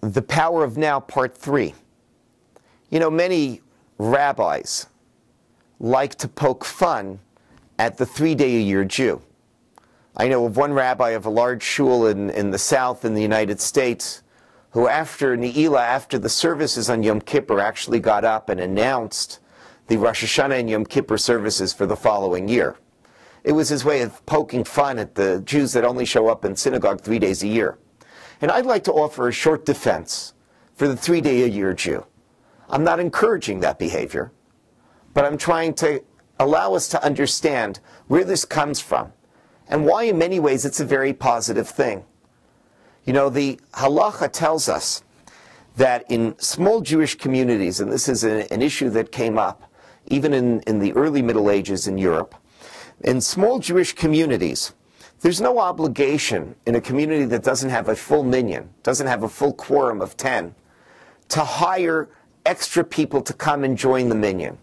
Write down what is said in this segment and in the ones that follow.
The Power of Now, Part 3. You know, many rabbis like to poke fun at the 3-day-a-year Jew. I know of one rabbi of a large shul in the South in the United States who after Ne'ilah, after the services on Yom Kippur, actually got up and announced the Rosh Hashanah and Yom Kippur services for the following year. It was his way of poking fun at the Jews that only show up in synagogue 3 days a year. And I'd like to offer a short defense for the 3-day-a-year Jew. I'm not encouraging that behavior, but I'm trying to allow us to understand where this comes from and why in many ways it's a very positive thing. You know, the halacha tells us that in small Jewish communities, and this is an issue that came up even in the early Middle Ages in Europe, in small Jewish communities, there's no obligation in a community that doesn't have a full minyan, doesn't have a full quorum of 10, to hire extra people to come and join the minyan.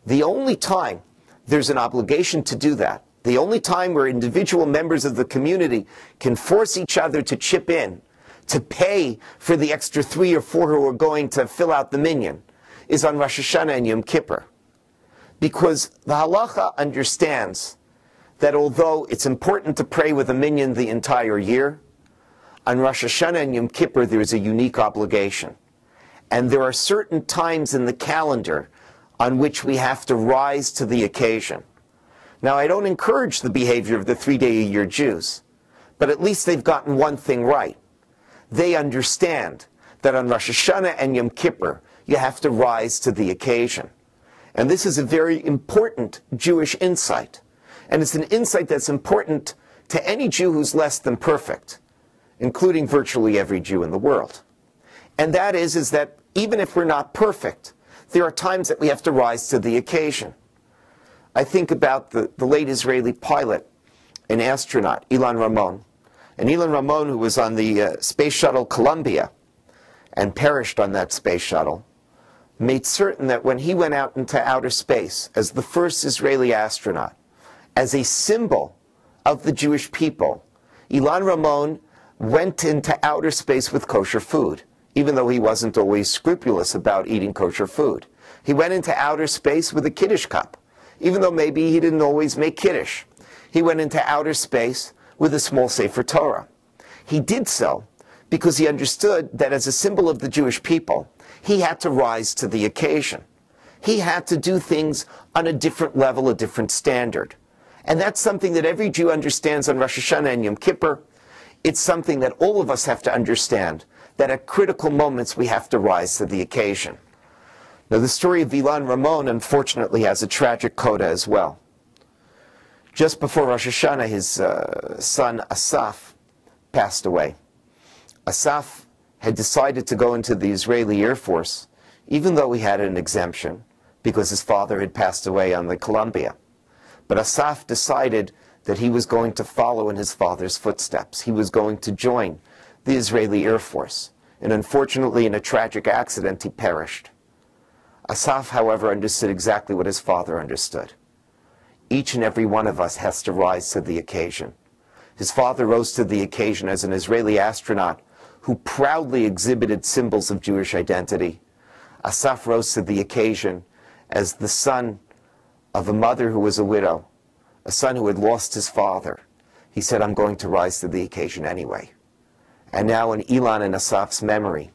The only time there's an obligation to do that, the only time where individual members of the community can force each other to chip in, to pay for the extra 3 or 4 who are going to fill out the minyan, is on Rosh Hashanah and Yom Kippur. Because the halacha understands that although it's important to pray with a minyan the entire year, on Rosh Hashanah and Yom Kippur there is a unique obligation. And there are certain times in the calendar on which we have to rise to the occasion. Now, I don't encourage the behavior of the 3-day-a-year Jews, but at least they've gotten one thing right. They understand that on Rosh Hashanah and Yom Kippur, you have to rise to the occasion. And this is a very important Jewish insight. And it's an insight that's important to any Jew who's less than perfect, including virtually every Jew in the world. And that is that even if we're not perfect, there are times that we have to rise to the occasion. I think about the late Israeli pilot and astronaut, Ilan Ramon. And Ilan Ramon, who was on the space shuttle Columbia and perished on that space shuttle, made certain that when he went out into outer space as the first Israeli astronaut, as a symbol of the Jewish people, Ilan Ramon went into outer space with kosher food, even though he wasn't always scrupulous about eating kosher food. He went into outer space with a Kiddush cup, even though maybe he didn't always make Kiddush. He went into outer space with a small Sefer Torah. He did so because he understood that as a symbol of the Jewish people, he had to rise to the occasion. He had to do things on a different level, a different standard. And that's something that every Jew understands on Rosh Hashanah and Yom Kippur. It's something that all of us have to understand, that at critical moments we have to rise to the occasion. Now, the story of Ilan Ramon, unfortunately, has a tragic coda as well. Just before Rosh Hashanah, his son Asaf passed away. Asaf had decided to go into the Israeli Air Force, even though he had an exemption, because his father had passed away on the Columbia. But Asaf decided that he was going to follow in his father's footsteps. He was going to join the Israeli Air Force. And unfortunately, in a tragic accident, he perished. Asaf, however, understood exactly what his father understood. Each and every one of us has to rise to the occasion. His father rose to the occasion as an Israeli astronaut who proudly exhibited symbols of Jewish identity. Asaf rose to the occasion as the son of a mother who was a widow, a son who had lost his father. He said, I'm going to rise to the occasion anyway. And now in Ilan and Asaf's memory,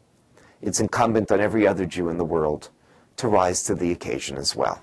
it's incumbent on every other Jew in the world to rise to the occasion as well.